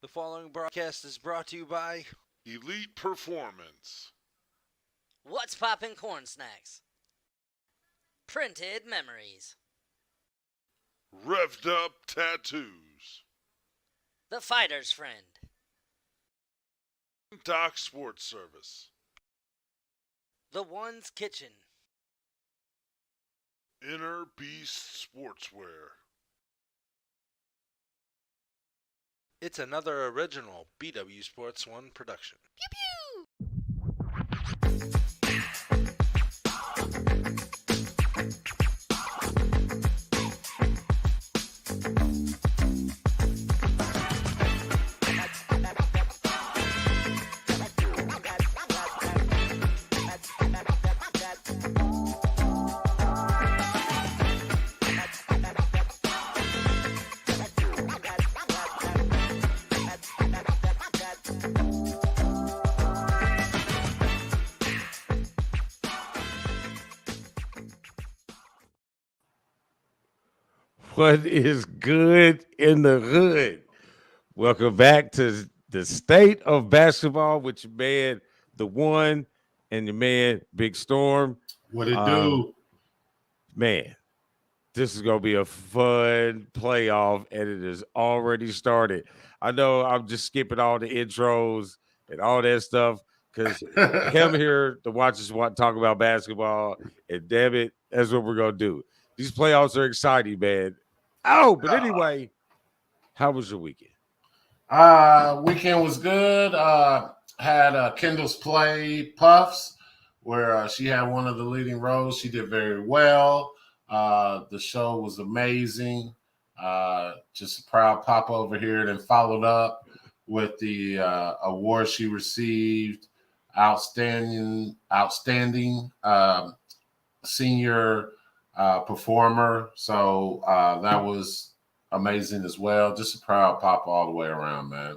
The following broadcast is brought to you by Elite Performance, What's Poppin' Corn Snacks, Printed Memories, Revved Up Tattoos, The Fighter's Friend, Doc Sports Service, The One's Kitchen, Inner Beast Sportswear. It's another original BW Sports 1 production. What is good in the hood? Welcome back to the state of basketball with your man, the one, and your man, Big Storm. What it do? Man, this is gonna be a fun playoff, and it has already started. I know I'm just skipping all the intros and all that stuff because him here to watch us talk about basketball, and damn it, that's what we're gonna do. These playoffs are exciting, man. Oh, but anyway, how was your weekend? Weekend was good. Had Kendall's play Puffs, where she had one of the leading roles. She did very well. The show was amazing. Just a proud pop over here. Then followed up with the award she received, outstanding senior performer. So that was amazing as well. Just a proud pop all the way around, man.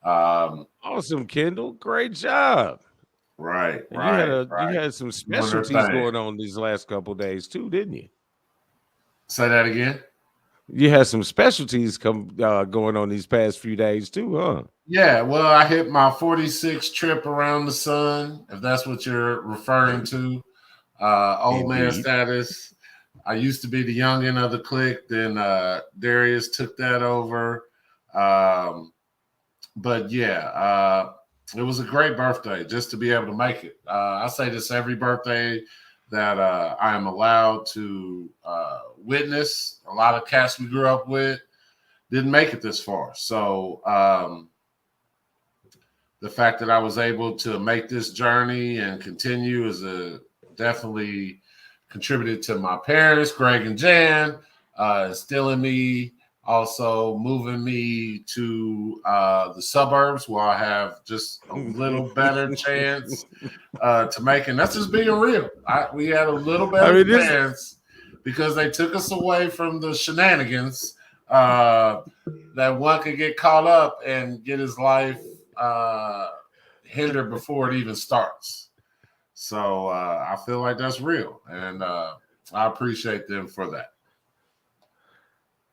Awesome, Kendall. Great job. Right. You had some specialties going on these last couple of days too, didn't you? Say that again. You had some specialties going on these past few days too, huh? Yeah, well, I hit my 46 trip around the sun, if that's what you're referring to. Old man status. I used to be the youngin' of the clique. Then Darius took that over. But yeah, it was a great birthday just to be able to make it. I say this every birthday that I am allowed to witness. A lot of cats we grew up with didn't make it this far. So the fact that I was able to make this journey and continue is definitely contributed to my parents, Greg and Jan, instilling me, also moving me to the suburbs where I have just a little better chance to make it. That's just being real. We had a little better chance because they took us away from the shenanigans that one could get caught up and get his life hindered before it even starts. So I feel like that's real, and I appreciate them for that.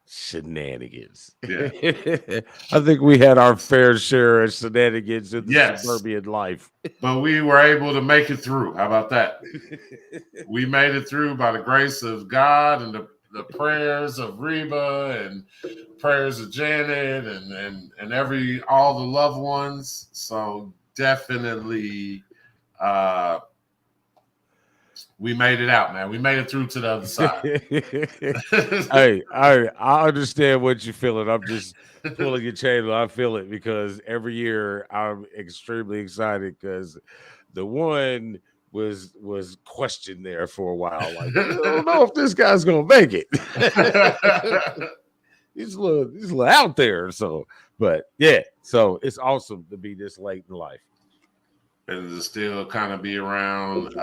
Shenanigans. Yeah. I think we had our fair share of shenanigans in the suburban life. But we were able to make it through. How about that? We made it through by the grace of God and the prayers of Reba and prayers of Janet and all the loved ones. So definitely we made it out, man. We made it through to the other side. Hey, I understand what you're feeling. I'm just pulling your chain. I feel it because every year I'm extremely excited because the one was questioned there for a while. Like, I don't know if this guy's gonna make it. he's a little out there. So, but yeah, so it's awesome to be this late in life. And to still kind of be around.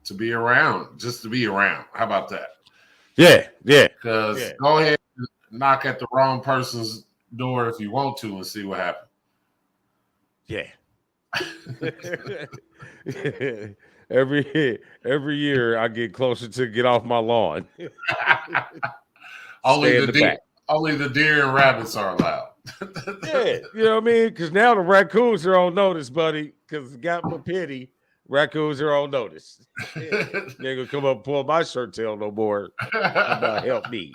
To be around. How about that? Yeah. Because go ahead and knock at the wrong person's door if you want to and see what happens. Yeah. Every year I get closer to get off my lawn. Only the deer and rabbits are allowed. Yeah, you know what I mean? Because now the raccoons are on notice, buddy. Because got my pity, raccoons are on notice. They ain't gonna come up and pull my shirt tail no more. About help me.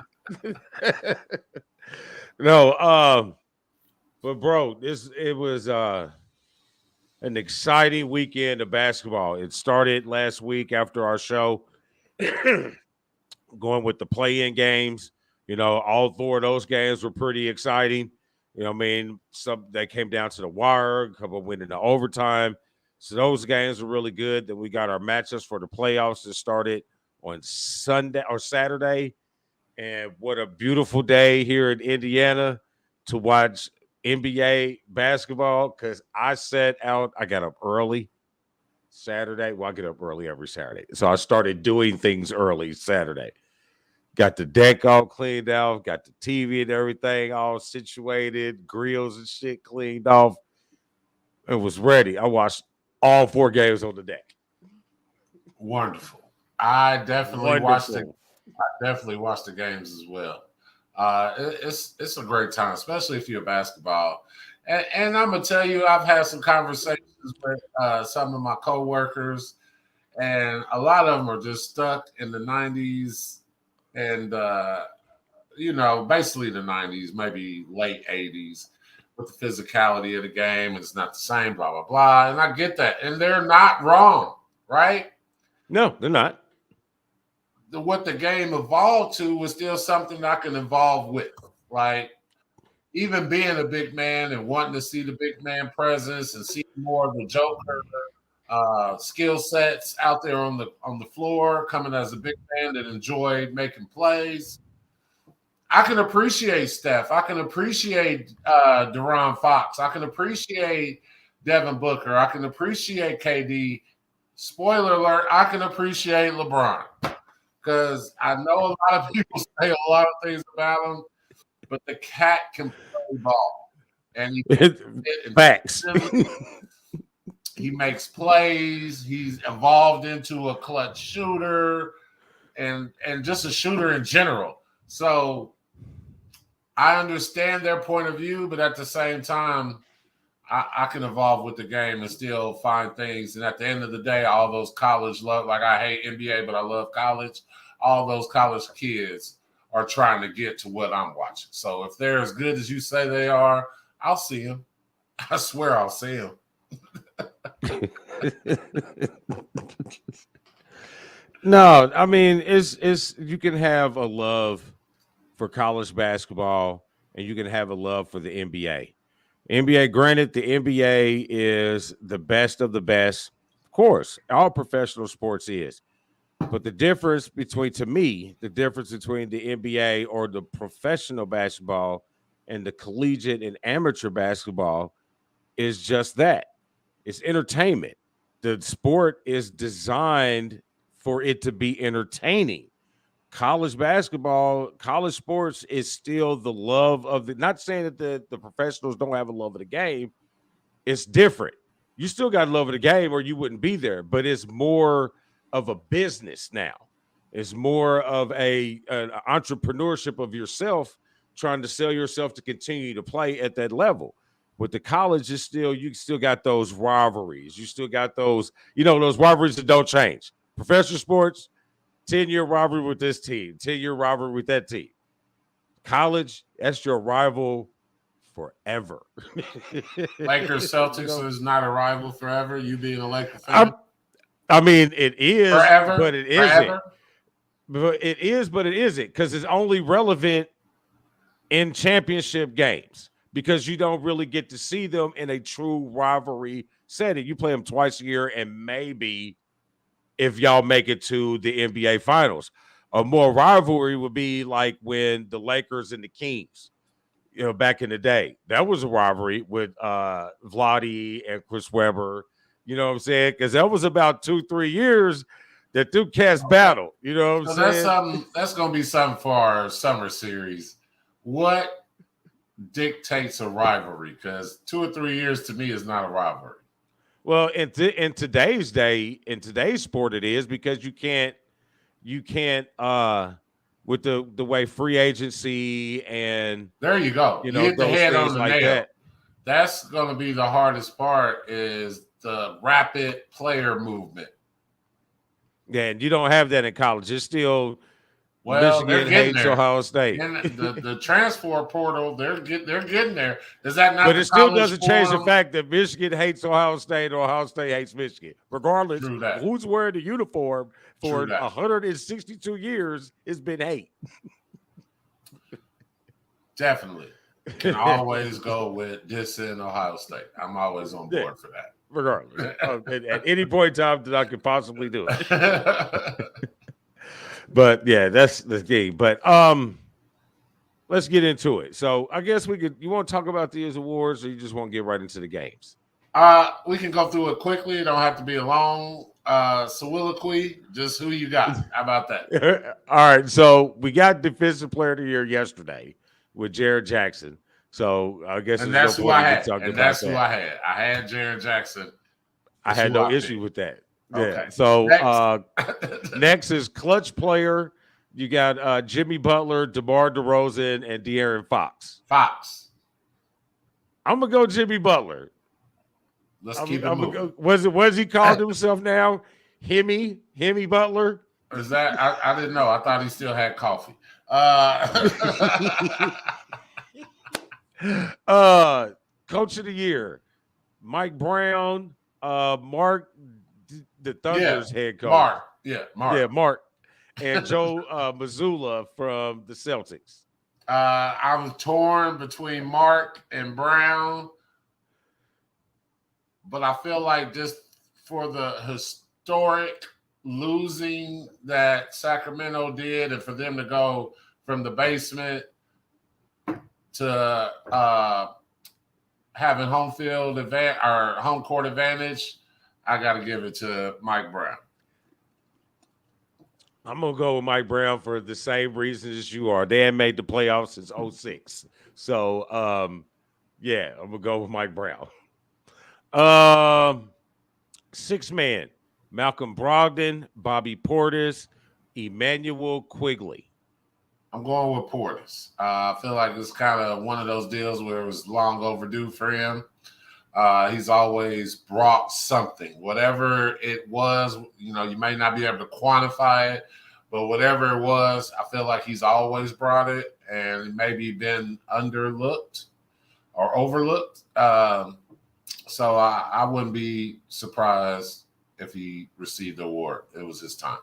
No, but bro, it was an exciting weekend of basketball. It started last week after our show, going with the play-in games. You know, all four of those games were pretty exciting. You know what I mean? Some they came down to the wire, a couple went into overtime. So those games were really good. Then we got our matchups for the playoffs that started on Sunday or Saturday. And what a beautiful day here in Indiana to watch NBA basketball because I got up early Saturday. Well, I get up early every Saturday. So I started doing things early Saturday. Got the deck all cleaned out, got the TV and everything all situated, grills and shit cleaned off, and was ready. I watched all four games on the deck. Wonderful. I definitely watched the Wonderful. definitely watch the games as well. It's a great time, especially if you're basketball. And I'm gonna tell you, I've had some conversations with some of my coworkers, and a lot of them are just stuck in the '90s, and basically the '90s, maybe late '80s, with the physicality of the game, and it's not the same, blah blah blah. And I get that, and they're not wrong, right? No, they're not. What the game evolved to was still something I can evolve with. Like even being a big man and wanting to see the big man presence and see more of the Joker skill sets out there on the floor, coming as a big man that enjoyed making plays. I can appreciate Steph. I can appreciate De'Ron Fox. I can appreciate Devin Booker. I can appreciate KD. Spoiler alert, I can appreciate LeBron. Because I know a lot of people say a lot of things about him, but the cat can play ball. And Facts. He makes plays. He's evolved into a clutch shooter and just a shooter in general. So I understand their point of view, but at the same time, I can evolve with the game and still find things. And at the end of the day, all those college love, like I hate NBA, but I love college. All those college kids are trying to get to what I'm watching. So if they're as good as you say they are, I'll see them. I swear I'll see them. No, I mean it's you can have a love for college basketball and you can have a love for the NBA. NBA, granted, the NBA is the best of the best. Of course, all professional sports is. But the difference between the NBA or the professional basketball and the collegiate and amateur basketball is just that. It's entertainment. The sport is designed for it to be entertaining. College basketball, college sports is still the love of the, not saying that the professionals don't have a love of the game. It's different. You still got love of the game or you wouldn't be there, but it's more of a business now. It's more of an entrepreneurship of yourself trying to sell yourself to continue to play at that level. With the college, is still you still got those rivalries. You still got those, those rivalries that don't change. Professional sports, 10-year rivalry with this team, 10-year rivalry with that team. College, that's your rival forever. Lakers Celtics is not a rival forever. You being a Laker fan, I mean, it is forever, but it isn't. forever? But it is, but it isn't because it's only relevant in championship games because you don't really get to see them in a true rivalry setting. You play them twice a year, and maybe if y'all make it to the NBA Finals, a more rivalry would be like when the Lakers and the Kings, back in the day, that was a rivalry with Vlade and Chris Webber. You know what I'm saying? Because that was about 2-3 years that two cats battle. You know what I'm saying? That's going to be something for our summer series. What dictates a rivalry? Because 2 or 3 years to me is not a rivalry. Well, in today's sport, it is because you can't with the way free agency and There you go. You hit the those head things on the like nail. that. That's going to be the hardest part is the rapid player movement. Yeah, and you don't have that in college. It's still Michigan hates Ohio State. And the transfer portal, they're getting there. Is that not? But it still doesn't change the fact that Michigan hates Ohio State or Ohio State hates Michigan. Regardless, who's wearing the uniform for 162 years, it's been hate. Definitely. Can always go with this in Ohio State. I'm always on board for that. Regardless. At any point in time that I could possibly do it. But yeah, that's the thing. But let's get into it. So I guess you want to talk about these awards, or you just want to get right into the games? We can go through it quickly. It don't have to be a long soliloquy. Just who you got. How about that? All right. So we got Defensive Player of the Year yesterday with Jared Jackson. So I guess that's who I had. I had Jared Jackson. I had no issue with that. Okay. Yeah. So next is clutch player. You got Jimmy Butler, DeMar DeRozan, and De'Aaron Fox. I'm gonna go Jimmy Butler. Let's keep it moving. Was he called himself now? Hemi Butler? Is that I didn't know. I thought he still had coffee. Coach of the year, Mike Brown, Mark, the Thunder's head coach. Mark. And Joe Mazzulla from the Celtics. I was torn between Mark and Brown, but I feel like just for the historic losing that Sacramento did, and for them to go from the basement to having home field or home court advantage, I got to give it to Mike Brown. I'm going to go with Mike Brown for the same reasons as you are. They hadn't made the playoffs since 2006. So, yeah, I'm going to go with Mike Brown. Six man, Malcolm Brogdon, Bobby Portis, Emmanuel Quigley. I'm going with Portis. I feel like it's kind of one of those deals where it was long overdue for him. He's always brought something, whatever it was. You may not be able to quantify it, but whatever it was, I feel like he's always brought it, and maybe been underlooked or overlooked. So I wouldn't be surprised if he received the award. It was his time.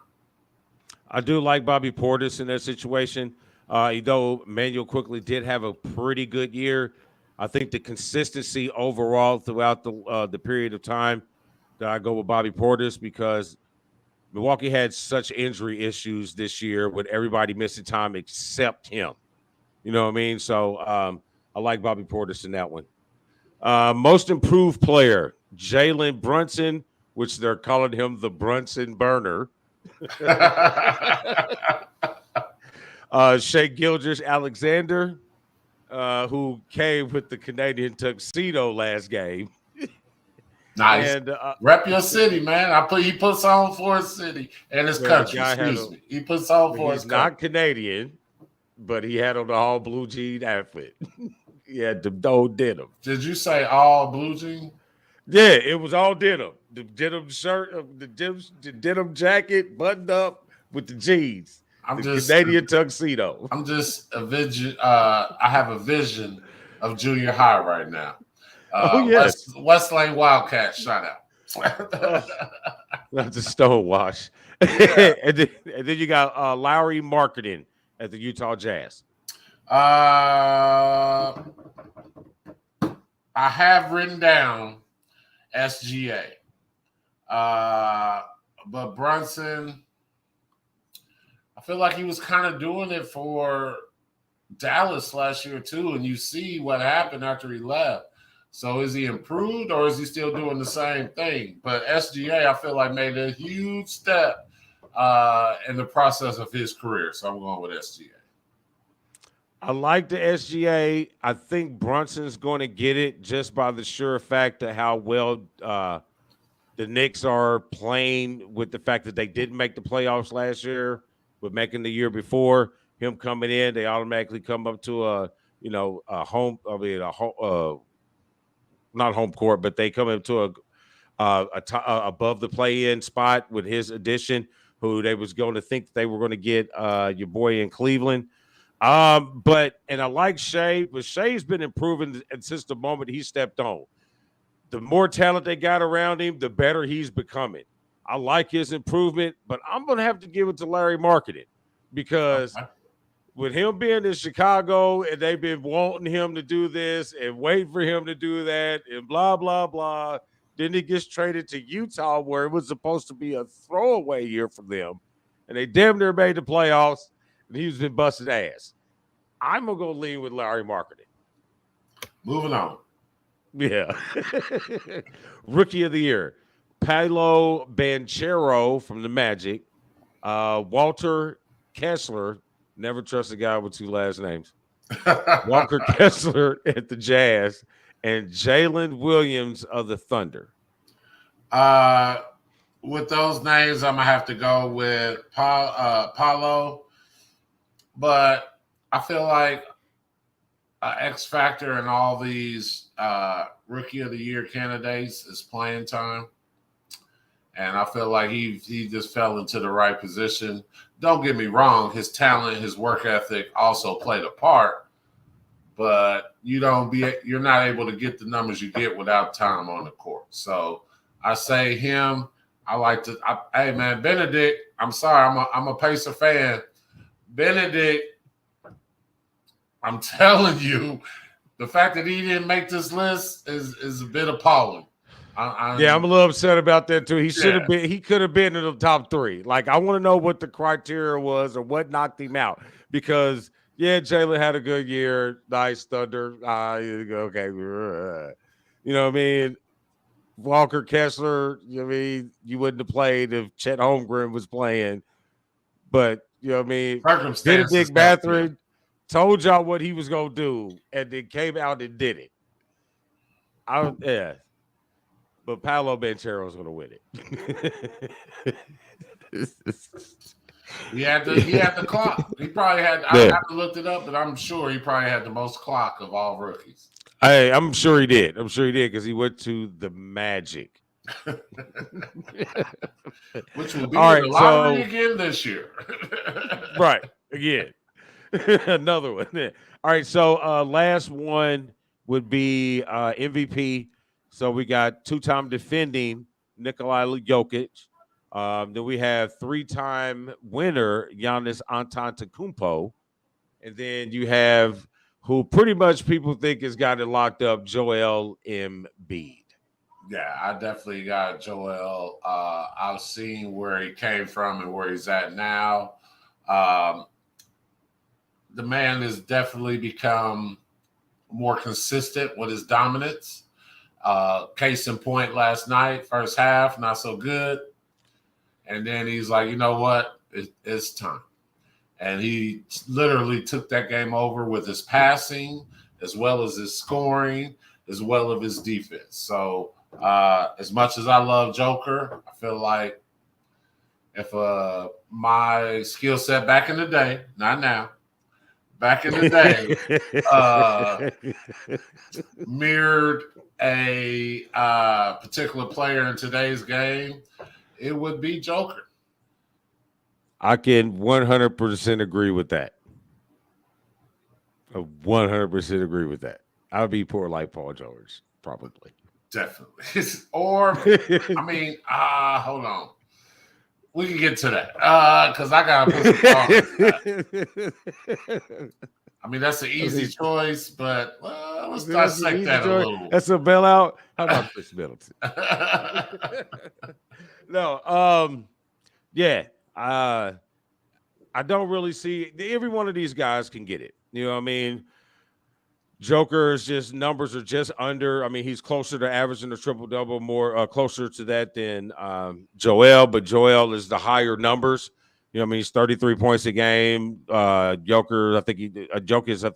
I do like Bobby Portis in that situation. Though Emmanuel Quigley did have a pretty good year, I think the consistency overall throughout the period of time that I go with Bobby Portis, because Milwaukee had such injury issues this year with everybody missing time except him. You know what I mean? So I like Bobby Portis in that one. Most improved player, Jalen Brunson, which they're calling him the Brunson Burner. Shai Gilgeous-Alexander, who came with the Canadian tuxedo last game. Nice. And rep your city, man. He puts on for his city and his country. He puts on for his country. He's not Canadian, but he had on the all blue jean outfit. He had the old denim. Did you say all blue jean? Yeah, it was all denim. The denim shirt, the denim jacket, buttoned up with the jeans. Canadian tuxedo. I'm just a vision. I have a vision of junior high right now. Yes. West Lane Wildcats, shout out. That's a Stonewash. Yeah. and then you got Lowry Marketing at the Utah Jazz. I have written down SGA. But Brunson, I feel like he was kind of doing it for Dallas last year too, and you see what happened after he left. So is he improved or is he still doing the same thing? But SGA, I feel like made a huge step in the process of his career. So I'm going with SGA. I like the SGA. I think Brunson's going to get it just by the sure fact of how well the Knicks are playing, with the fact that they didn't make the playoffs last year, but making the year before. him coming in, they automatically come up to a home. I mean, not home court, but they come into above the play-in spot with his addition, who they was going to think they were going to get your boy in Cleveland. But I like Shea, but Shea's been improving since the moment he stepped on. The more talent they got around him, the better he's becoming. I like his improvement, but I'm going to have to give it to Larry Marketing because with him being in Chicago and they've been wanting him to do this and waiting for him to do that and blah, blah, blah. Then he gets traded to Utah where it was supposed to be a throwaway year for them. And they damn near made the playoffs, and he's been busted ass. I'm going to go lean with Larry Marketing. Moving on. Yeah. Rookie of the year, Paolo Banchero from the Magic, Walter Kessler, never trust a guy with two last names, Walker Kessler at the Jazz, and Jalen Williams of the Thunder. With those names, I'm going to have to go with Paolo, but I feel like X factor in all these Rookie of the Year candidates is playing time. And I feel like he just fell into the right position. Don't get me wrong, his talent, his work ethic also played a part, but you're not able to get the numbers you get without time on the court. So I say him. Hey man, Benedict. I'm sorry, I'm a Pacer fan. Benedict, I'm telling you, the fact that he didn't make this list is a bit appalling. I'm a little upset about that too. He should have been. He could have been in the top 3. Like, I want to know what the criteria was or what knocked him out. Because Jalen had a good year. Nice Thunder. Okay, you know what I mean. Walker Kessler. You wouldn't have played if Chet Holmgren was playing. But you know what I mean. Benedict Mathurin told y'all what he was gonna do, and then came out and did it. But Paolo Banchero is going to win it. He had the clock. He probably had. I haven't looked it up, but I'm sure he probably had the most clock of all rookies. I'm sure he did. Because he went to the Magic, which will be in the lottery again this year. Right, again, another one. All right, so last one would be MVP. So we got 2-time defending Nikola Jokic. Then we have 3-time winner Giannis Antetokounmpo. And then you have who pretty much people think has got it locked up, Joel Embiid. Yeah, I definitely got Joel. I've seen where he came from and where he's at now. The man has definitely become more consistent with his dominance. Case in point last night, first half, not so good. And then he's like, you know what? It's time. And he literally took that game over with his passing, as well as his scoring, as well as his defense. So as much as I love Joker, I feel like if my skill set back in the day, not now, back in the day, mirrored a particular player in today's game, it would be Joker. I can 100% agree with that. 100% agree with that. I would be poor like Paul George, probably. Definitely. Or, hold on. We can get to that because I got to put some that's an easy choice, but let's dissect that a little. That's a bailout. How about Chris Middleton? No, I don't really see every one of these guys can get it. You know what I mean? Joker's just numbers are just under. I mean, he's closer to averaging a triple-double, more closer to that than Joel, but Joel is the higher numbers. You know what I mean? He's 33 points a game. Joker, I think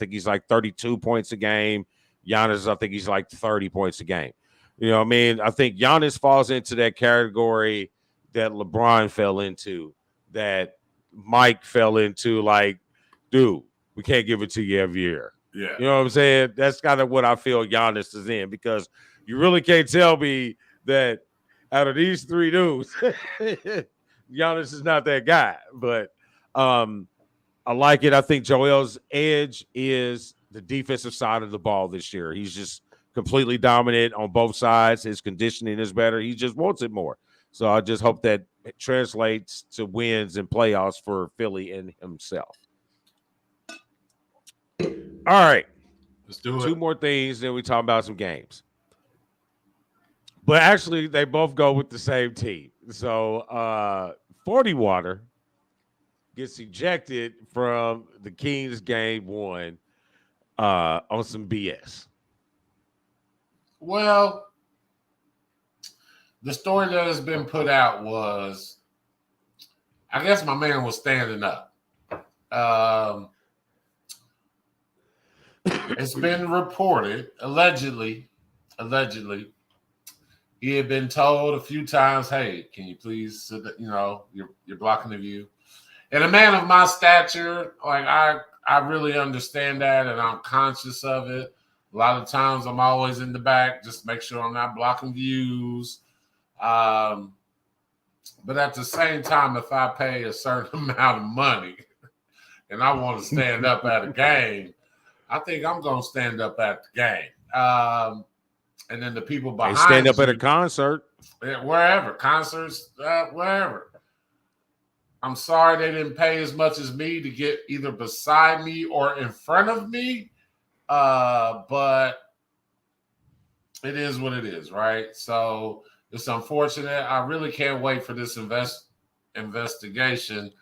he's like 32 points a game. Giannis, I think he's like 30 points a game. You know what I mean? I think Giannis falls into that category that LeBron fell into, that Mike fell into. Like, dude, we can't give it to you every year. Yeah. You know what I'm saying? That's kind of what I feel Giannis is in, because you really can't tell me that out of these three dudes, Giannis is not that guy. But I like it. I think Joel's edge is the defensive side of the ball this year. He's just completely dominant on both sides. His conditioning is better. He just wants it more. So I just hope that translates to wins and playoffs for Philly and himself. All right. Let's do it. Two more things, then we talk about some games. But actually, they both go with the same team. So 40 Water gets ejected from the Kings game 1 on some BS. Well, the story that has been put out was, I guess my man was standing up. It's been reported, allegedly, he had been told a few times, "Hey, can you please sit? You're blocking the view." And a man of my stature, like I really understand that, and I'm conscious of it. A lot of times, I'm always in the back, just make sure I'm not blocking views. But at the same time, if I pay a certain amount of money and I want to stand up at a game, I think I'm going to stand up at the game. And then the people behind They stand up at a concert. Wherever. Concerts, wherever. I'm sorry they didn't pay as much as me to get either beside me or in front of me. But it is what it is, right? So it's unfortunate. I really can't wait for this investigation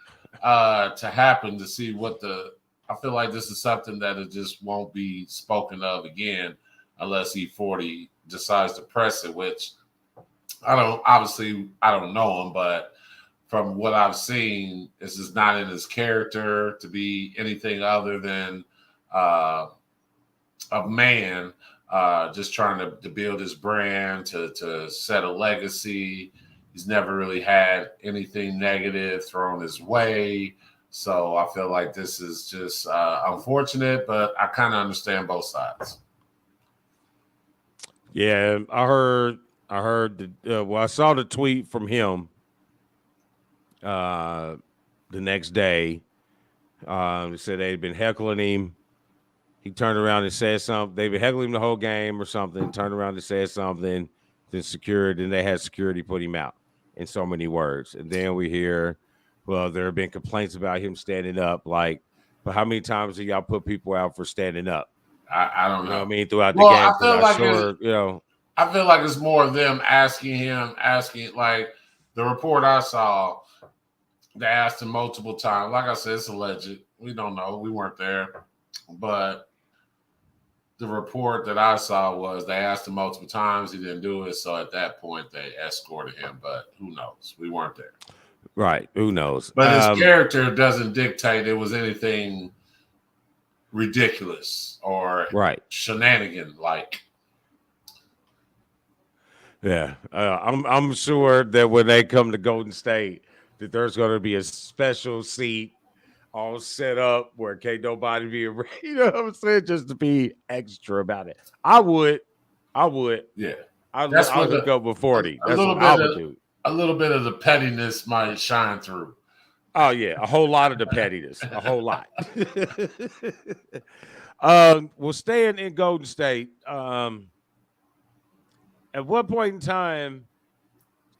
to happen to see what I feel like this is something that it just won't be spoken of again unless E40 decides to press it, which I don't know him, but from what I've seen, this is not in his character to be anything other than a man just trying to build his brand, to set a legacy. He's never really had anything negative thrown his way. So I feel like this is just unfortunate, but I kind of understand both sides. Yeah, I heard I saw the tweet from him the next day. He said they'd been heckling him. He turned around and said something. They've been heckling him the whole game or something. Turned around and said something. Then they had security put him out in so many words. And then we hear, well, there have been complaints about him standing up. Like, but how many times do y'all put people out for standing up? I don't know. You know what I mean? Throughout the game. I feel like I feel like it's more of them asking, like the report I saw, they asked him multiple times. Like I said, it's alleged. We don't know. We weren't there. But the report that I saw was they asked him multiple times. He didn't do it. So at that point, they escorted him. But who knows? We weren't there. Right. Who knows? But his character doesn't dictate it was anything ridiculous or shenanigan like. Yeah, I'm sure that when they come to Golden State, that there's going to be a special seat all set up where can't nobody be, you know what I'm saying, just to be extra about it. I would. Yeah, I'll hook up with 40. That's what I would do. A little bit of the pettiness might shine through. Oh yeah, a whole lot of the pettiness, a whole lot. Well, staying in Golden State. At what point in time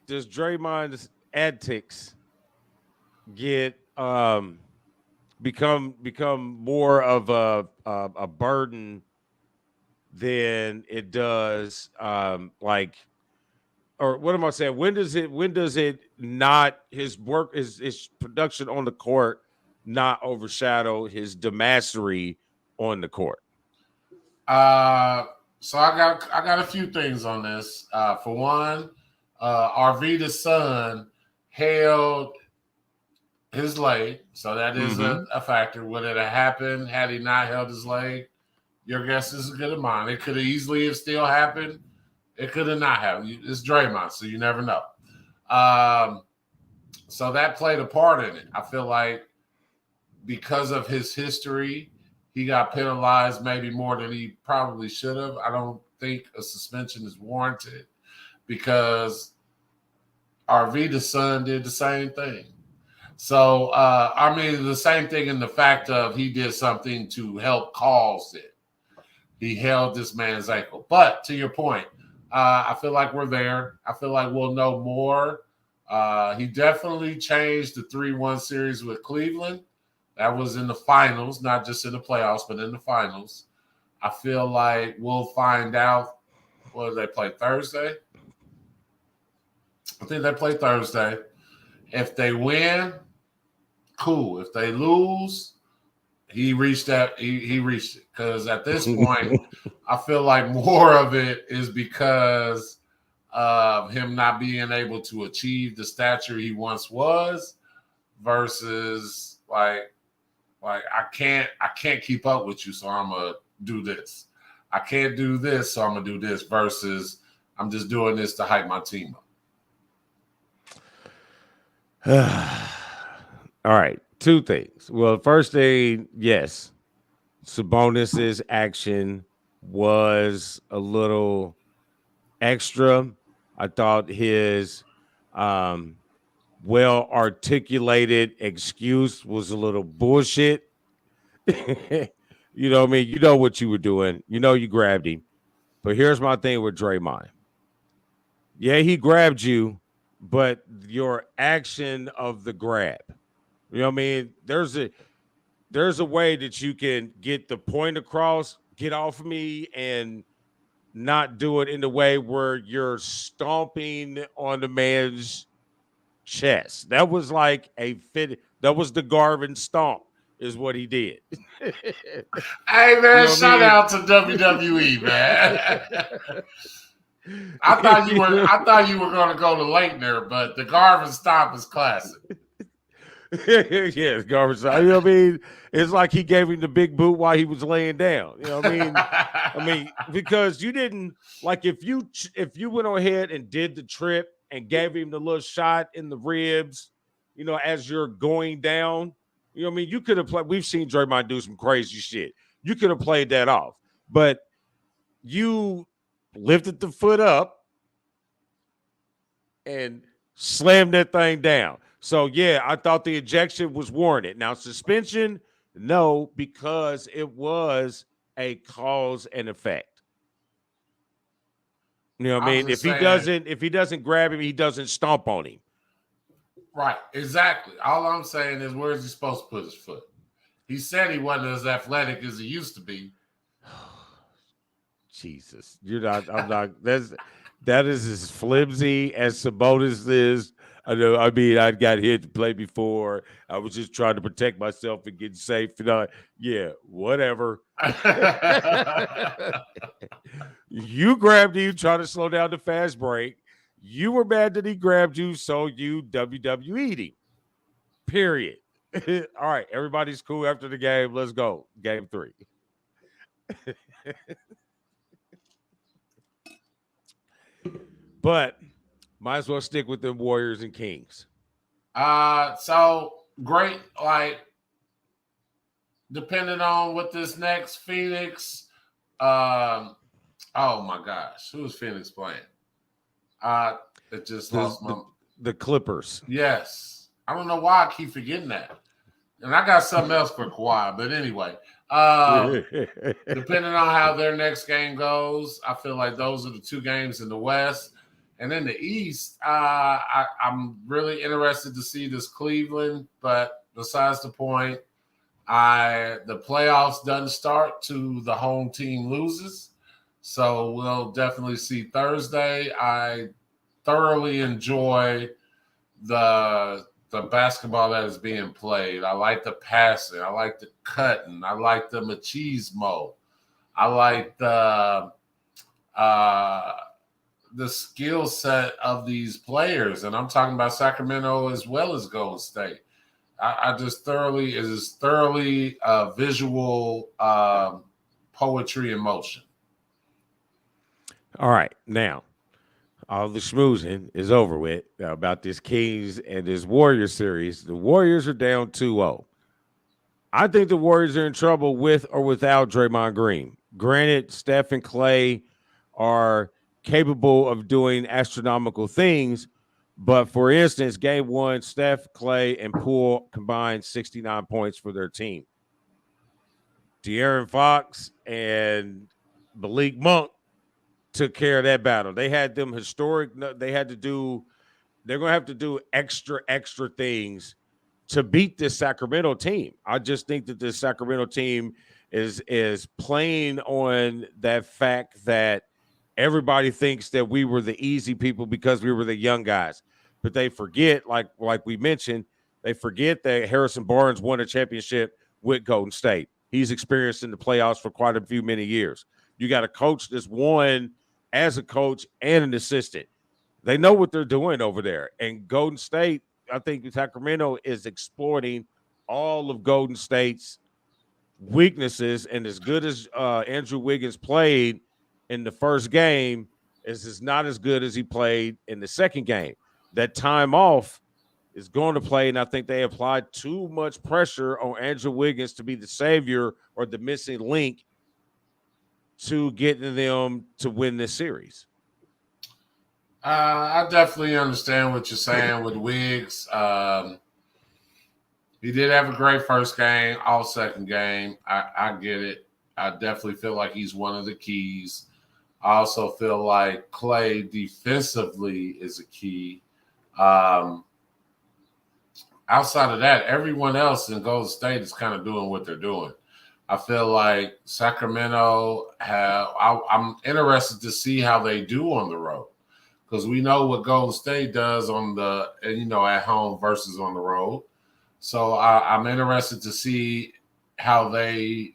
does Draymond's antics get become more of a burden than it does or what am I saying? When does it not his work his production on the court not overshadow his dumbassery on the court? So I got a few things on this. For one, Arvida's son held his leg, so that is a factor. Would it have happened had he not held his leg? Your guess is as good as mine. It could have easily have still happened. It could have not happened. It's Draymond, so you never know. So that played a part in it. I feel like because of his history, he got penalized maybe more than he probably should have. I don't think a suspension is warranted because Arvida's son did the same thing. So, I mean, the same thing in the fact of he did something to help cause it. He held this man's ankle. But to your point, I feel like we're there. I feel like we'll know more. He definitely changed the 3-1 series with Cleveland. That was in the finals, not just in the playoffs, but in the finals. I feel like we'll find out. What did they play Thursday? I think they play Thursday. If they win, cool. If they lose, he reached that. He reached it because at this point, I feel like more of it is because of him not being able to achieve the stature he once was, versus like I can't keep up with you, so I'm gonna do this. I can't do this, so I'm gonna do this. Versus I'm just doing this to hype my team up. All right, two things. Well, first thing, yes, Sabonis's action was a little extra. I thought his well articulated excuse was a little bullshit. You know what I mean? You know what you were doing. You know you grabbed him. But here's my thing with Draymond. Yeah, he grabbed you, but your action of the grab. You know what I mean? There's a way that you can get the point across, get off of me, and not do it in the way where you're stomping on the man's chest. That was like a fit. That was the Garvin stomp, is what he did. Hey man, shout out to WWE, man. I thought you were going to go to Leitner, but the Garvin stomp is classic. Yes, Garvin stomp. You know what I mean? It's like he gave him the big boot while he was laying down. You know what I mean? I mean, because you didn't like if you went ahead and did the trip and gave him the little shot in the ribs, you know, as you're going down. You know what I mean? You could have played. We've seen Draymond do some crazy shit. You could have played that off, but you lifted the foot up and slammed that thing down. So, yeah, I thought the ejection was warranted. Now, suspension, no, because it was a cause and effect. You know what I mean? If he doesn't grab him, he doesn't stomp on him. Right, exactly. All I'm saying is, where's he supposed to put his foot? He said he wasn't as athletic as he used to be. Jesus, you're not. I'm not. That is as flimsy as Sabonis is. I know. I mean, I got hit to play before. I was just trying to protect myself and get safe. You know, yeah, whatever. You grabbed him, trying to slow down the fast break. You were mad that he grabbed you, so you WWE'd him. Period. All right, everybody's cool after the game. Let's go. Game 3. But might as well stick with the Warriors and Kings. So great. Like, depending on what this next Phoenix. Oh my gosh, who is Phoenix playing? It just lost the Clippers. Yes, I don't know why I keep forgetting that. And I got something else for Kawhi, but anyway. Depending on how their next game goes, I feel like those are the two games in the West. And in the East, I'm really interested to see this Cleveland. But besides the point, the playoffs doesn't start till the home team loses. So we'll definitely see Thursday. I thoroughly enjoy the basketball that is being played. I like the passing. I like the cutting. I like the machismo. I like the skill set of these players. And I'm talking about Sacramento as well as Golden State. I just thoroughly visual poetry in motion. All right. Now, all the schmoozing is over with about this Kings and this Warriors series. The Warriors are down 2-0. I think the Warriors are in trouble with or without Draymond Green. Granted, Steph and Clay are capable of doing astronomical things, but for instance, game one, Steph, Clay, and Poole combined 69 points for their team. De'Aaron Fox and Malik Monk took care of that battle. They had them historic. They had to do. They're going to have to do extra things to beat this Sacramento team. I just think that this Sacramento team is playing on that fact that everybody thinks that we were the easy people because we were the young guys, but they forget, like we mentioned, they forget that Harrison Barnes won a championship with Golden State. He's experienced in the playoffs for quite a few many years. You got a coach that's won as a coach and an assistant. They know what they're doing over there. And Golden State, I think Sacramento is exploiting all of Golden State's weaknesses. And as good as Andrew Wiggins played in the first game, is not as good as he played in the second game. That time off is going to play, and I think they applied too much pressure on Andrew Wiggins to be the savior or the missing link to getting them to win this series. I definitely understand what you're saying with Wiggs. He did have a great first game, all second game. I get it. I definitely feel like he's one of the keys. I also feel like Clay defensively is a key. Outside of that, everyone else in Golden State is kind of doing what they're doing. I feel like Sacramento I'm interested to see how they do on the road, because we know what Golden State does at home versus on the road. So I'm interested to see how they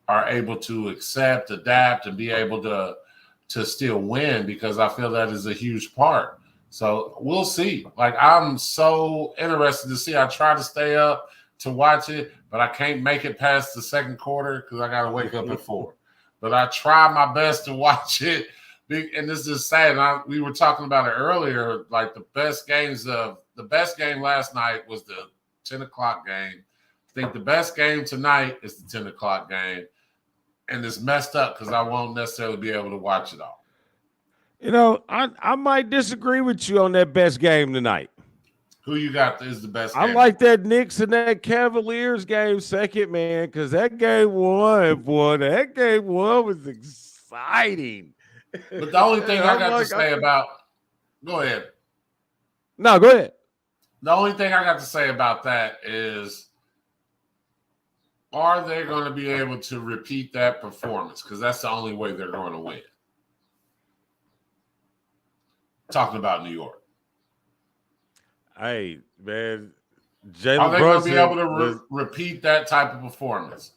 are able to accept, adapt, and be able to still win, because I feel that is a huge part. So we'll see. Like, I'm so interested to see. I try to stay up to watch it, but I can't make it past the second quarter because I got to wake up at 4. But I try my best to watch it. And this is sad. We were talking about it earlier. Like, the best game last night was the 10 o'clock game. I think the best game tonight is the 10 o'clock game. And it's messed up because I won't necessarily be able to watch it all. You know, I might disagree with you on that best game tonight. Who you got is the best game? I like that Knicks and that Cavaliers game second, man, because that game one, boy, that game one was exciting. But the only thing I got to say about – go ahead. No, go ahead. The only thing I got to say about that is, are they going to be able to repeat that performance? Because that's the only way they're going to win. Talking about New York. Hey, man, Jalen Are they going to be able to repeat that type of performance?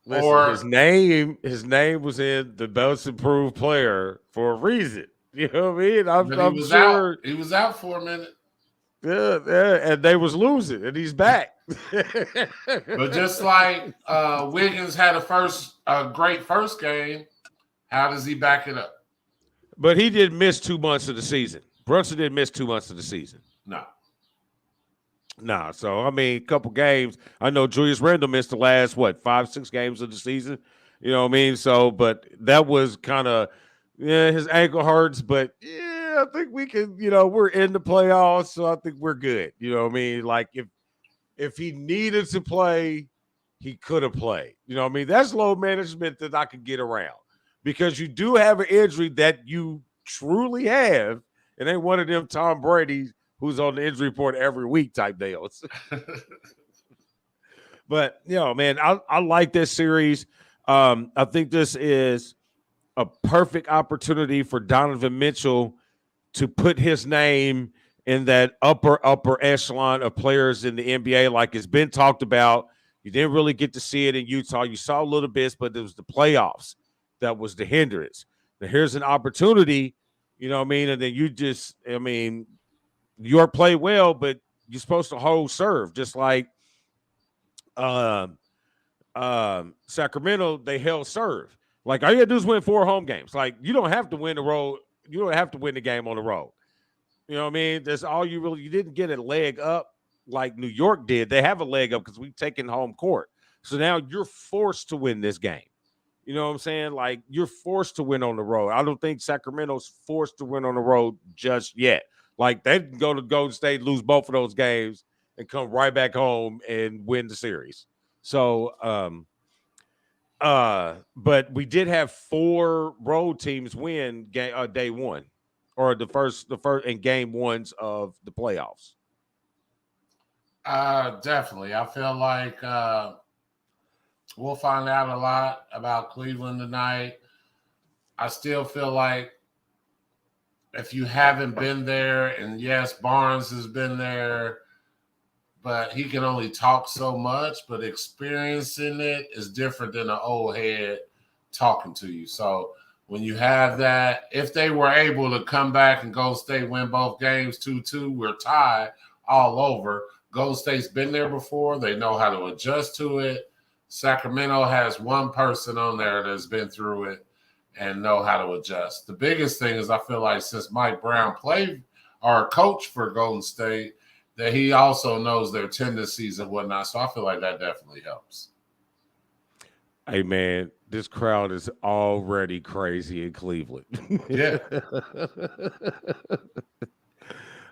Listen, or his name was in the Best Improved Player for a reason. You know what I mean? I'm sure he was out for a minute. Yeah, and they was losing, and he's back. But just like Wiggins had a great first game, how does he back it up? But he didn't miss 2 months of the season. Brunson didn't miss 2 months of the season. No. So, I mean, a couple games. I know Julius Randle missed the last, 5-6 games of the season. You know what I mean? So, but that was kind of, his ankle hurts. But, I think we can, we're in the playoffs. So, I think we're good. You know what I mean? Like, if he needed to play, he could have played. You know what I mean? That's load management that I could get around. Because you do have an injury that you truly have, and ain't one of them Tom Brady's who's on the injury report every week type deals. But, man, I like this series. I think this is a perfect opportunity for Donovan Mitchell to put his name in that upper echelon of players in the NBA, like it's been talked about. You didn't really get to see it in Utah. You saw a little bit, but it was the playoffs that was the hindrance. Now, here's an opportunity, you know what I mean? And then York played well, but you're supposed to hold serve, just like Sacramento, they held serve. Like, all you got to do is win 4 home games. Like, you don't have to win the road. You don't have to win the game on the road. You know what I mean? That's all you didn't get a leg up like New York did. They have a leg up because we've taken home court. So now you're forced to win this game. You know what I'm saying? Like, you're forced to win on the road. I don't think Sacramento's forced to win on the road just yet. Like, they can go to Golden State, lose both of those games, and come right back home and win the series. So, but we did have 4 road teams win day one, or the first in game ones of the playoffs. Definitely. I feel like we'll find out a lot about Cleveland tonight. I still feel like if you haven't been there, and yes, Barnes has been there, but he can only talk so much, but experiencing it is different than an old head talking to you. So when you have that, if they were able to come back and Golden State win both games 2-2, we're tied all over. Golden State's been there before. They know how to adjust to it. Sacramento has one person on there that's been through it and know how to adjust. The biggest thing is I feel like since Mike Brown played or coach for Golden State, that he also knows their tendencies and whatnot. So I feel like that definitely helps. Hey, man, this crowd is already crazy in Cleveland. Yeah.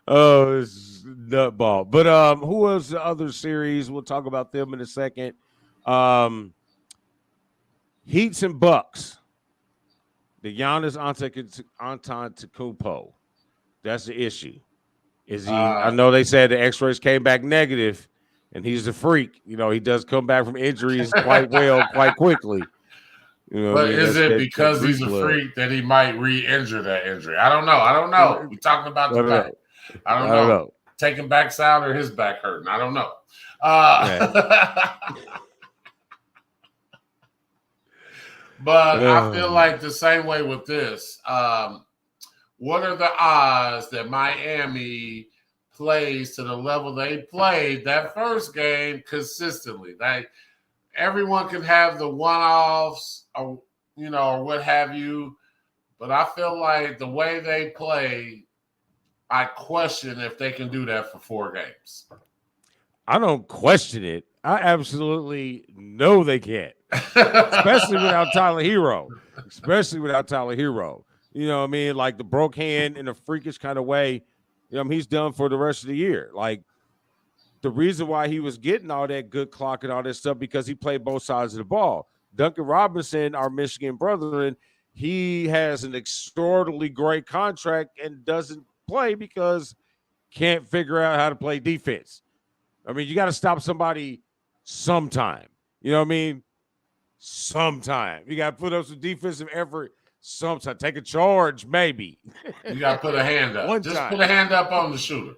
Oh, it's nutball. But who was the other series? We'll talk about them in a second. Heats and Bucks. The Giannis Antetokounmpo. That's the issue. Is he? I know they said the X-rays came back negative, and he's a freak. You know, he does come back from injuries quite well, quite quickly. You know, but is it because he's a freak that he might re-injure that injury? I don't know. We're talking about the back. I don't know. Taking backs out or his back hurting. I don't know. But I feel like the same way with this. What are the odds that Miami plays to the level they played that first game consistently? Like, everyone can have the one-offs or what have you, but I feel like the way they play, I question if they can do that for 4 games. I don't question it. I absolutely know they can't, especially without Tyler Hero. You know what I mean? Like, the broke hand in a freakish kind of way, he's done for the rest of the year. Like, the reason why he was getting all that good clock and all that stuff because he played both sides of the ball. Duncan Robinson, our Michigan brethren, he has an extraordinarily great contract and doesn't play because can't figure out how to play defense. I mean, you got to stop somebody sometime. You know what I mean? Sometime. You got to put up some defensive effort sometime. Take a charge, maybe. You got to put a hand up. Put a hand up on the shooter.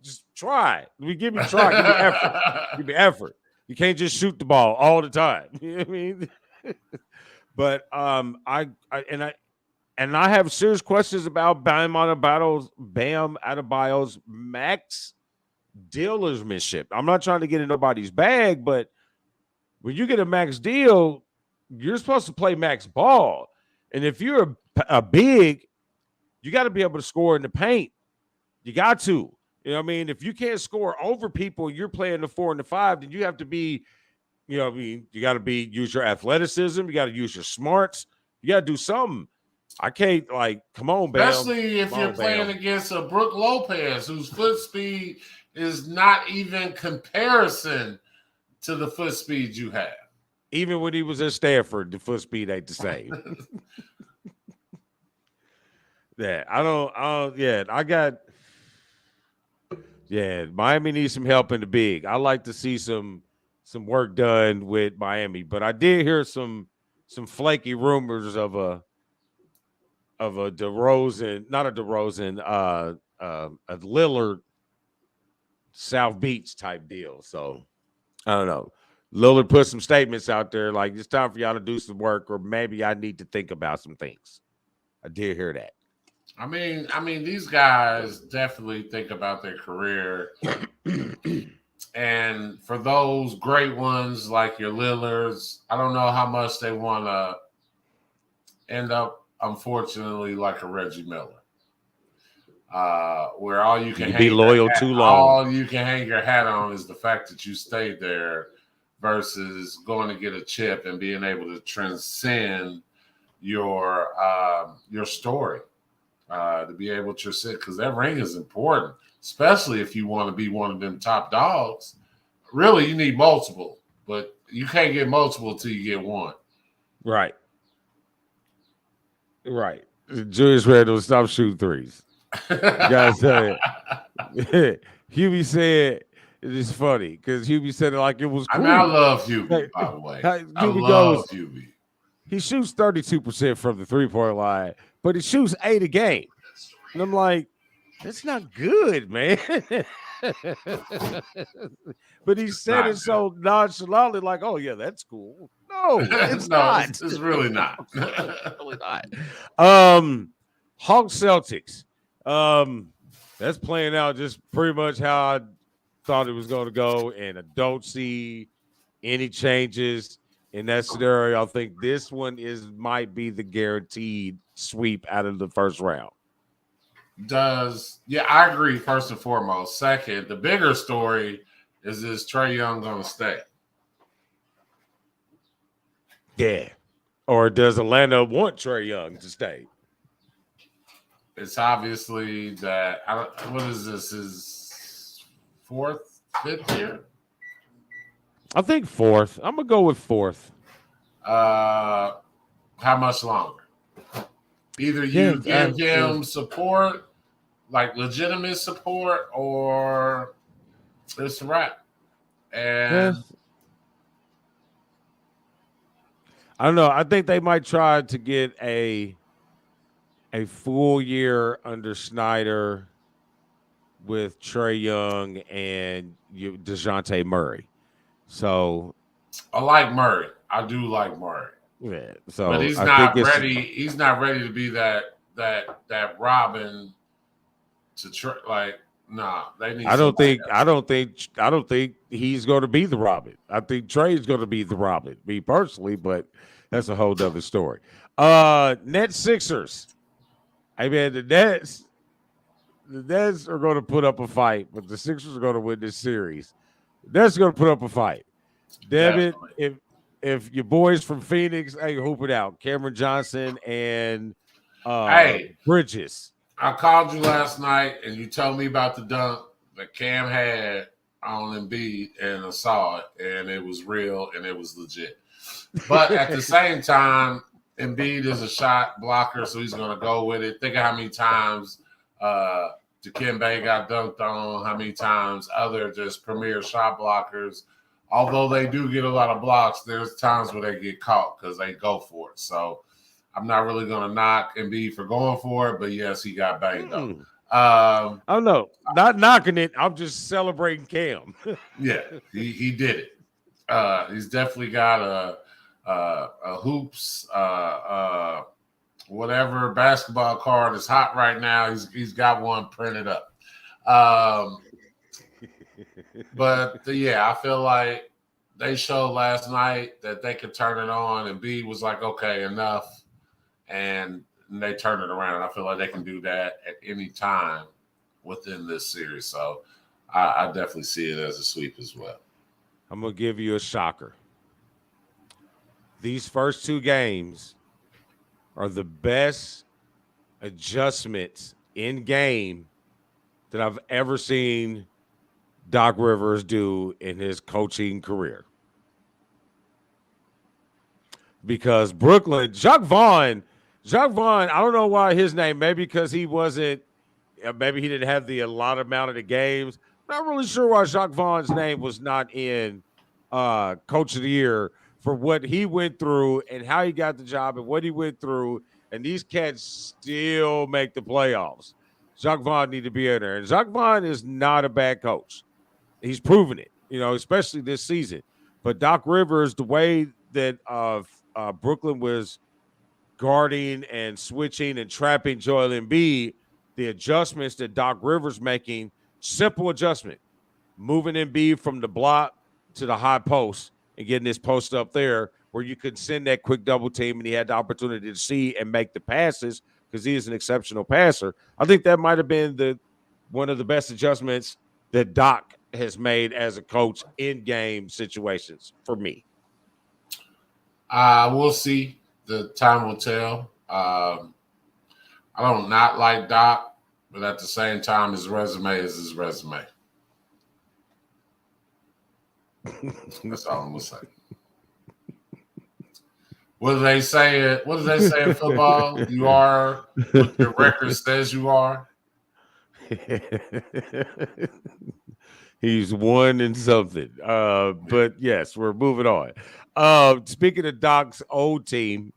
Just try. Give me try. Give me effort. Give me effort. You can't just shoot the ball all the time. You know what I mean? But I have serious questions about Bam Adebayo's max dealersmanship. I'm not trying to get in nobody's bag, but when you get a max deal, you're supposed to play max ball. And if you're a big, you got to be able to score in the paint. You got to. You know what I mean? If you can't score over people, you're playing the 4 and the 5, then you have to be, you got to use your athleticism. You got to use your smarts. You got to do something. I can't, come on, Bam. Especially if you're playing against a Brook Lopez, whose foot speed is not even comparison to the foot speed you have. Even when he was at Stanford, the foot speed ain't the same. Miami needs some help in the big. I like to see some work done with Miami, but I did hear some flaky rumors of a DeRozan, not a DeRozan, a Lillard South Beach type deal. So I don't know. Lillard put some statements out there like it's time for y'all to do some work, or maybe I need to think about some things. I did hear that. I mean, these guys definitely think about their career. And for those great ones like your Lillards, I don't know how much they want to end up, unfortunately, like a Reggie Miller. Where all you can be loyal too long. All you can hang your hat on is the fact that you stayed there versus going to get a chip and being able to transcend your story, to be able to sit, because that ring is important, especially if you want to be one of them top dogs. Really, you need multiple, but you can't get multiple till you get one. Right. Julius Randle, stop shooting threes. Guys, Hubie said it is funny because Hubie said it like it was cool. I mean, I love Hubie, by the way. I love Hubie. He shoots 32% from the three-point line, but he shoots 8 a game. And I'm like, that's not good, man. But he said it so nonchalantly, like, oh, yeah, that's cool. No, it's not. It's really not. Really not. Hawks Celtics. That's playing out just pretty much how I thought it was going to go, and I don't see any changes in that scenario. I think this one might be the guaranteed sweep out of the first round. Yeah, I agree, first and foremost. Second, the bigger story is Trae Young going to stay? Yeah. Or does Atlanta want Trae Young to stay? It's obviously that, what is this, his fifth year? I think fourth. I'm going to go with fourth. How much longer? Either you give him support, like legitimate support, or it's a wrap. And I don't know. I think they might try to get a full year under Snyder with Trae Young and DeJounte Murray. So I like Murray. I do like Murray. Yeah. So but he's not ready. He's not ready to be that Robin to they need. I don't think he's going to be the Robin. I think Trae's going to be the Robin, me personally, but that's a whole other story. Nets Sixers. I mean, the Nets are going to put up a fight, but the Sixers are going to win this series. The Nets are going to put up a fight. Damn it, if your boys from Phoenix, hey, hoop it out. Cameron Johnson and Bridges. I called you last night and you told me about the dunk that Cam had on Embiid, and I saw it, and it was real and it was legit. But at the same time, Embiid is a shot blocker, so he's going to go with it. Think of how many times Dikembe got dunked on, how many times other just premier shot blockers, although they do get a lot of blocks, there's times where they get caught because they go for it. So I'm not really going to knock Embiid for going for it, but yes, he got banged up. I don't know. Not knocking it. I'm just celebrating Cam. Yeah, he did it. He's definitely got a hoops, whatever basketball card is hot right now. He's got one printed up. But I feel like they showed last night that they could turn it on, and B was like, okay, enough. And they turn it around. I feel like they can do that at any time within this series. So I definitely see it as a sweep as well. I'm going to give you a shocker. These first two games are the best adjustments in game that I've ever seen Doc Rivers do in his coaching career. Because Brooklyn, Jacques Vaughn, I don't know why his name, maybe because he wasn't, maybe he didn't have the allotted amount of the games. Not really sure why Jacques Vaughn's name was not in Coach of the Year for what he went through and how he got the job and what he went through. And these cats still make the playoffs. Jacques Vaughn need to be in there. And Jacques Vaughn is not a bad coach. He's proven it, especially this season. But Doc Rivers, the way that Brooklyn was guarding and switching and trapping Joel Embiid, the adjustments that Doc Rivers making, simple adjustment, moving Embiid from the block to the high post and getting this post up there where you could send that quick double team and he had the opportunity to see and make the passes because he is an exceptional passer. I think that might have been one of the best adjustments that Doc has made as a coach in game situations for me. We'll see. The time will tell. I don't not like Doc, but at the same time, his resume is his resume. That's all I'm gonna say. What do they say? What do they say in football? You are what your record says you are. He's one in something. But yes, we're moving on. Speaking of Doc's old team,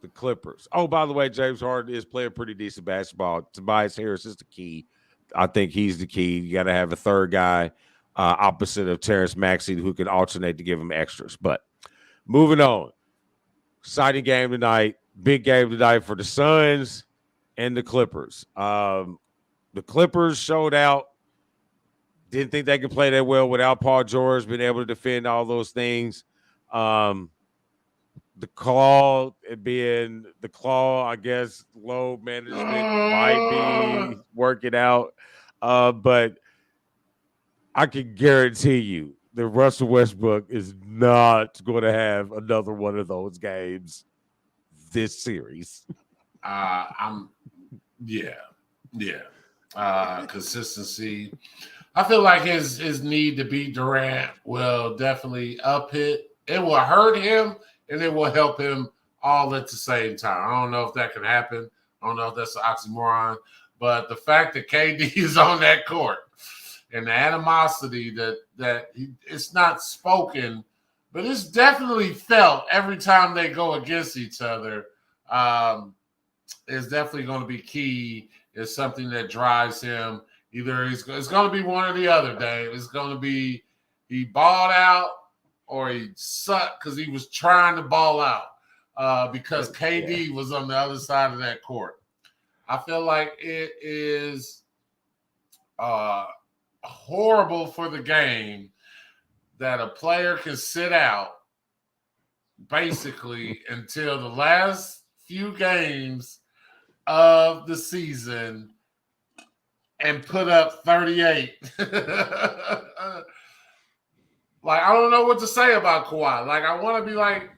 the Clippers. Oh, by the way, James Harden is playing pretty decent basketball. Tobias Harris is the key. I think he's the key. You got to have a third guy opposite of Terrence Maxey who can alternate to give him extras. But moving on. Exciting game tonight. Big game tonight for the Suns and the Clippers. The Clippers showed out. Didn't think they could play that well without Paul George being able to defend all those things. The claw, I guess, low management might be working out. But I can guarantee you that Russell Westbrook is not going to have another one of those games this series. Consistency. I feel like his need to beat Durant will definitely up it. It will hurt him and it will help him all at the same time. I don't know if that can happen. I don't know if that's an oxymoron. But the fact that KD is on that court and the animosity that it's not spoken, but it's definitely felt every time they go against each other, is definitely going to be key. It's something that drives him. Either it's going to be one or the other, Dave. It's going to be he balled out or he sucked because he was trying to ball out because KD was on the other side of that court. I feel like it is horrible for the game that a player can sit out basically until the last few games of the season and put up 38. Like, I don't know what to say about Kawhi. Like, I want to be like,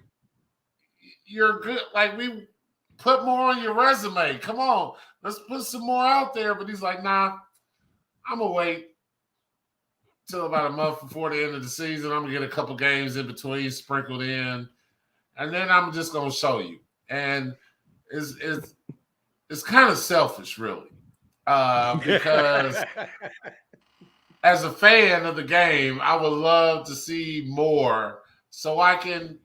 you're good. Like, we put more on your resume. Come on. Let's put some more out there. But he's like, nah, I'm going to wait till about a month before the end of the season. I'm going to get a couple games in between sprinkled in. And then I'm just going to show you. And it's kind of selfish, really. Because as a fan of the game, I would love to see more so I can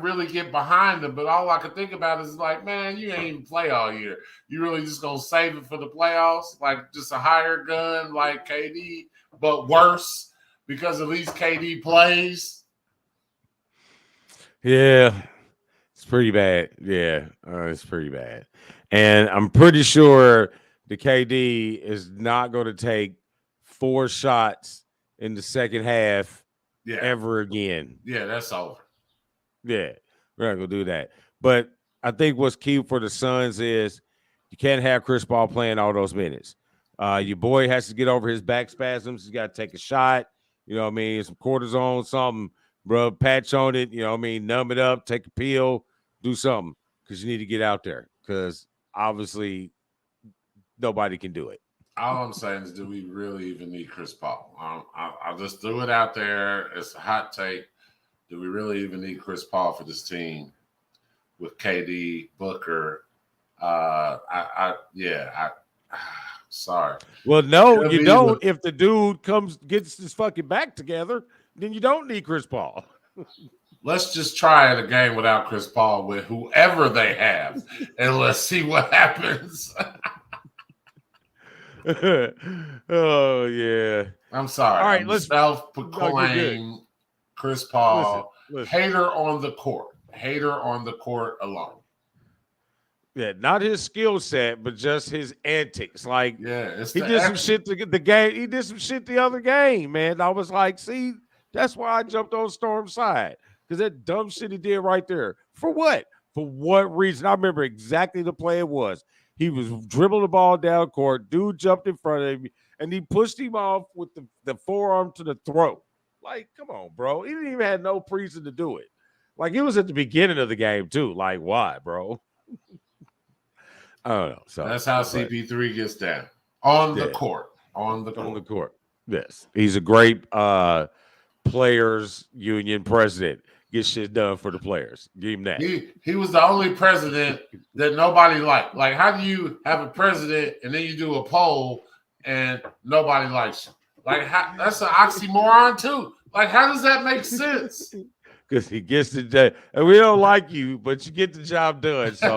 really get behind them. But all I can think about is like, man, you ain't even play all year. You really just gonna save it for the playoffs, like just a higher gun like KD, but worse because at least KD plays. Yeah, it's pretty bad. Yeah, it's pretty bad. And I'm pretty sure the KD is not going to take 4 shots in the second half ever again. Yeah, that's over. Yeah, we're not going to do that. But I think what's key for the Suns is you can't have Chris Paul playing all those minutes. Your boy has to get over his back spasms. He's got to take a shot. You know what I mean? Some cortisone, something, bro. Patch on it. You know what I mean? Numb it up. Take a pill. Do something because you need to get out there because obviously nobody can do it. All I'm saying is, do we really even need Chris Paul? I'll just threw it out there. It's a hot take. Do we really even need Chris Paul for this team with KD, Booker? Sorry. Well, no, you don't. If the dude gets his fucking back together, then you don't need Chris Paul. Let's just try it a game without Chris Paul with whoever they have, and let's see what happens. Oh, yeah. I'm sorry. All right, let's self-proclaim Chris Paul. Listen. Hater on the court. Hater on the court alone. Yeah, not his skill set, but just his antics. Like, he did some shit to the game. He did some shit the other game, man. I was like, see, that's why I jumped on Storm's side. Because that dumb shit he did right there. For what? For what reason? I remember exactly the play it was. He was dribbling the ball down court. Dude jumped in front of him. and he pushed him off with the forearm to the throat. Like, come on, bro. He didn't even have no reason to do it. Like, it was at the beginning of the game, too. Like, why, bro? I don't know. So that's how CP3 gets down on the court. On the court. Yes. He's a great players union president. Get shit done for the players. Give him that. He was the only president that nobody liked. Like, how do you have a president and then you do a poll and nobody likes you? Like, that's an oxymoron too. Like, how does that make sense? Because he gets the job, and we don't like you, but you get the job done. So,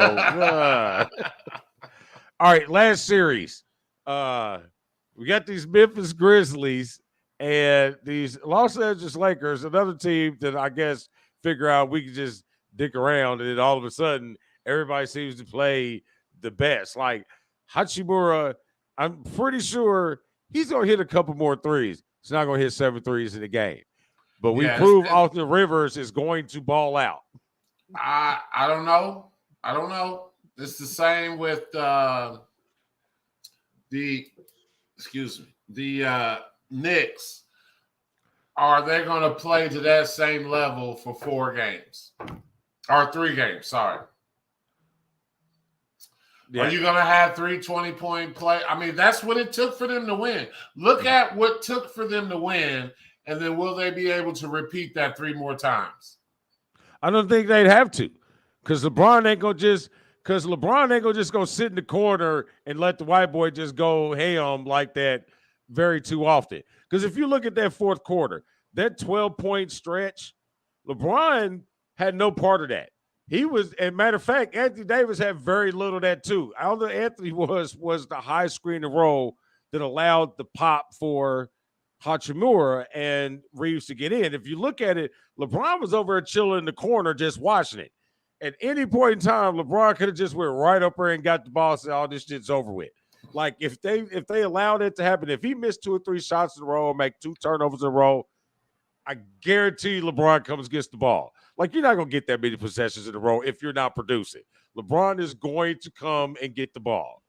all right, last series. We got these Memphis Grizzlies and these Los Angeles Lakers, another team that I guess figure out we can just dick around, and then all of a sudden everybody seems to play the best. Like Hachimura, I'm pretty sure he's gonna hit a couple more threes. He's not gonna hit 7 threes in the game. But we prove Austin Rivers is going to ball out. I don't know. It's the same with the Knicks. Are they going to play to that same level for 4 games? Or 3 games, sorry. Yeah. Are you going to have 3 20-point play? I mean, that's what it took for them to win. Look at what took for them to win, and then will they be able to repeat that 3 more times? I don't think they'd have to, because LeBron ain't gonna just go sit in the corner and let the white boy just go ham like that very too often. Because if you look at that fourth quarter, that 12-point stretch, LeBron had no part of that. He was, and matter of fact, Anthony Davis had very little of that too. All that Anthony was the high screen and roll that allowed the pop for Hachimura and Reeves to get in. If you look at it, LeBron was over there chilling in the corner just watching it. At any point in time, LeBron could have just went right up there and got the ball and said, "Oh, this shit's over with." Like if they allowed it to happen, if he missed 2 or 3 shots in a row, make 2 turnovers in a row, I guarantee LeBron comes gets the ball. Like you're not gonna get that many possessions in a row if you're not producing. LeBron is going to come and get the ball.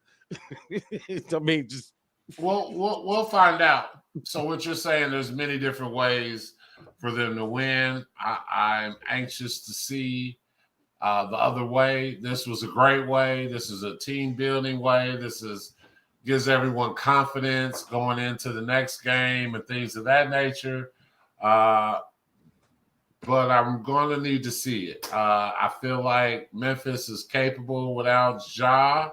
I mean, just we'll find out. So what you're saying, there's many different ways for them to win. I'm anxious to see the other way. This was a great way. This is a team building way. Gives everyone confidence going into the next game and things of that nature. But I'm going to need to see it. I feel like Memphis is capable without Ja,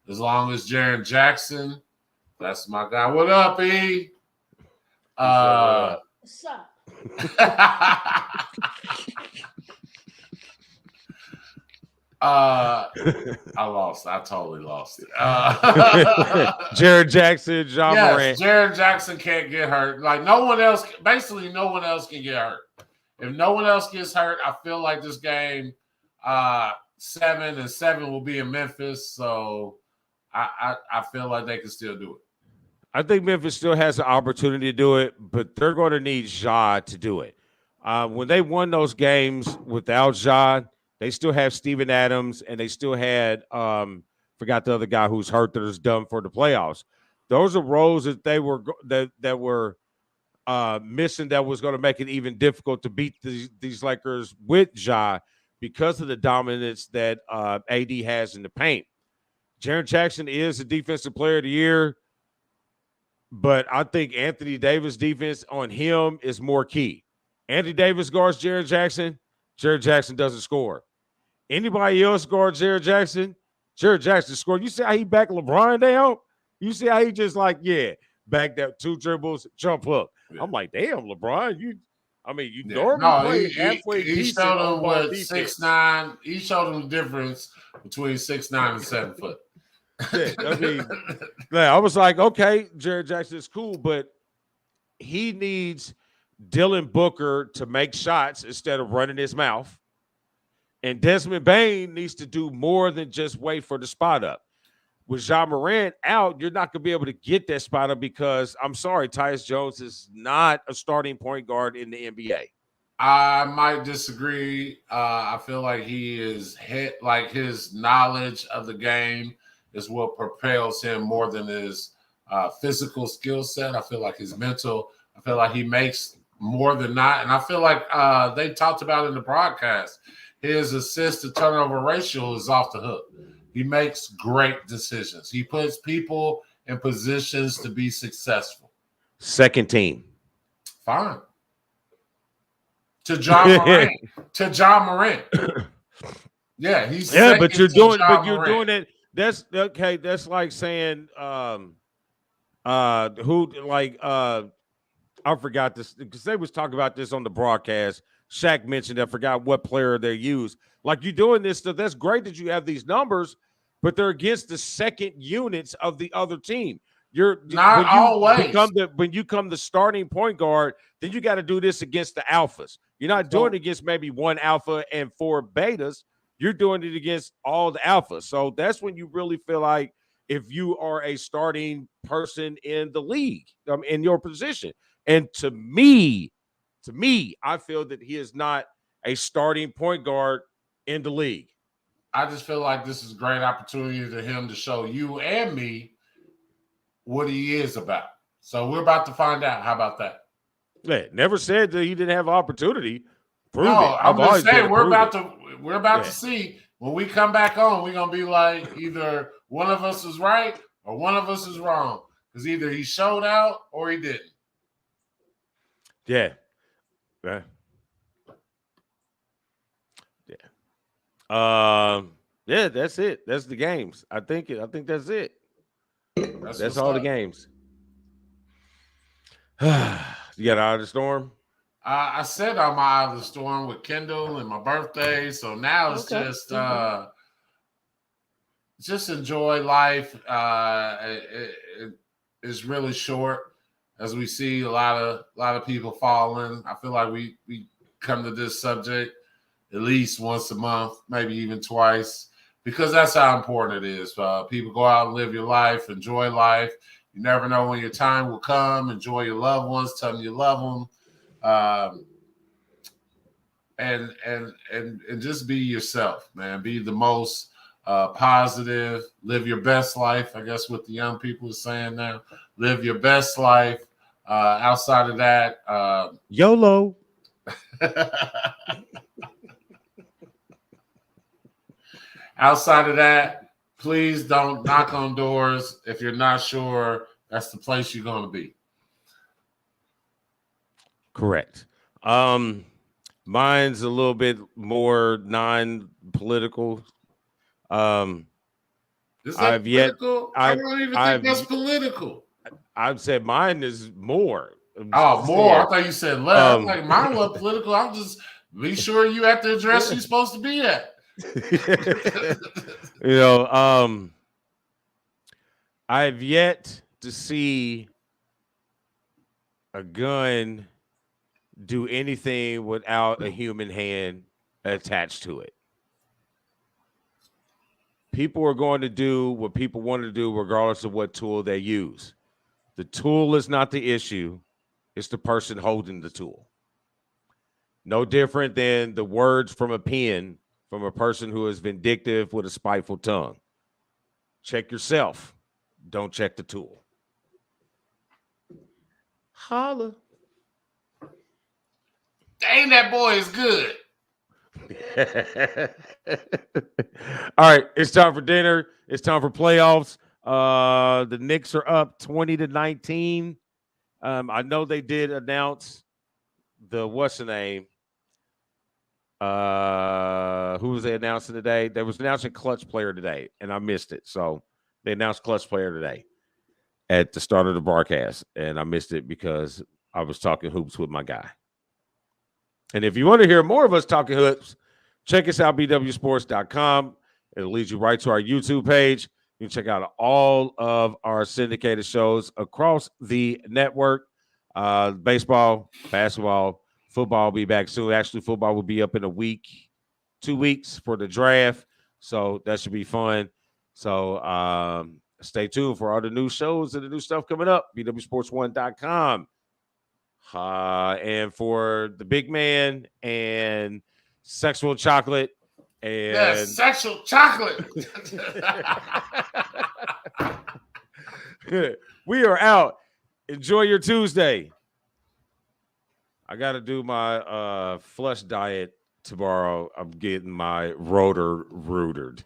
as long as Jaren Jackson. That's my guy. What up, E? What's up? I lost. I totally lost it. Jared Jackson, John Morant. Jared Jackson can't get hurt. Like no one else can get hurt. If no one else gets hurt, I feel like this game 7-7 will be in Memphis. So I feel like they can still do it. I think Memphis still has an opportunity to do it, but they're going to need Ja to do it. When they won those games without Ja, they still have Steven Adams, and they still had forgot the other guy who's hurt that is done for the playoffs. Those are roles that they were that were missing that was going to make it even difficult to beat these Lakers with Ja because of the dominance that AD has in the paint. Jaren Jackson is the defensive player of the year, but I think Anthony Davis' defense on him is more key. Anthony Davis guards Jaren Jackson. Jaren Jackson doesn't score. Anybody else guards Jaren Jackson scored. You see how he backed LeBron down? You see how he just back that 2 dribbles, jump hook. Yeah. I'm like, damn, LeBron, you normally play halfway he decent. Showed him what 6'9". He showed him the difference between 6'9" and 7 foot. Yeah, I was like, okay, Jared Jackson is cool, but he needs Dylan Booker to make shots instead of running his mouth. And Desmond Bane needs to do more than just wait for the spot up. With Ja Morant out, you're not going to be able to get that spot up because, I'm sorry, Tyus Jones is not a starting point guard in the NBA. I might disagree. I feel like he is his knowledge of the game is what propels him more than his physical skill set. I feel like his mental. I feel like he makes more than not, and I feel like they talked about in the broadcast. His assist to turnover ratio is off the hook. He makes great decisions. He puts people in positions to be successful. Second team. Fine. To John Morant. To John Morant. Yeah, he's but you're doing it. That's okay. That's like saying I forgot this because they was talking about this on the broadcast. Shaq mentioned I forgot what player they used. Like you're doing this stuff. That's great that you have these numbers, but they're against the second units of the other team. You're not always when you come the starting point guard, then you got to do this against the alphas. You're not doing it against maybe one alpha and four betas. You're doing it against all the alphas. So that's when you really feel like if you are a starting person in the league, in your position. And to me, I feel that he is not a starting point guard in the league. I just feel like this is a great opportunity to him to show you and me what he is about. So we're about to find out. How about that? Yeah, never said that he didn't have opportunity. Prove it. I'm just saying we're about to see when we come back on. We're gonna be like either one of us is right or one of us is wrong because either he showed out or he didn't. Yeah. Yeah, that's it. That's the games. I think that's it. That's all the games. You got out of the storm? I said I'm out of the storm with Kendall and my birthday, so now it's just enjoy life. It's really short. As we see a lot of people falling, I feel like we come to this subject at least once a month, maybe even twice, because that's how important it is. People go out and live your life, enjoy life. You never know when your time will come. Enjoy your loved ones. Tell them you love them, and just be yourself, man. Be the most positive. Live your best life. I guess what the young people are saying now. Live your best life. Outside of that, YOLO. Outside of that, please don't knock on doors if you're not sure that's the place you're going to be. Correct. Mine's a little bit more non-political. Is that political? I don't even think that's political. I've said mine is more. Oh, more. I thought you said less. I'm like, mine was political. I'm just be sure you at the address you're supposed to be at. I've yet to see a gun do anything without a human hand attached to it. People are going to do what people want to do regardless of what tool they use. The tool is not the issue. It's the person holding the tool. No different than the words from a pen from a person who is vindictive with a spiteful tongue. Check yourself. Don't check the tool. Holla. Dang, that boy is good. All right, it's time for dinner. It's time for playoffs. The Knicks are up 20-19. I know they did announce what's the name? Who was they announcing today? They was announcing clutch player today, and I missed it. So they announced clutch player today at the start of the broadcast, and I missed it because I was talking hoops with my guy. And if you want to hear more of us talking hoops, check us out, BWSPORTS.com. It'll lead you right to our YouTube page. You can check out all of our syndicated shows across the network. Baseball, basketball, football will be back soon. Actually, football will be up in a week, 2 weeks for the draft. So that should be fun. So stay tuned for all the new shows and the new stuff coming up. BWSports1.com. And for the big man and sexual chocolate and sexual chocolate. We are out. Enjoy your Tuesday. I got to do my flush diet tomorrow. I'm getting my rotor rooted.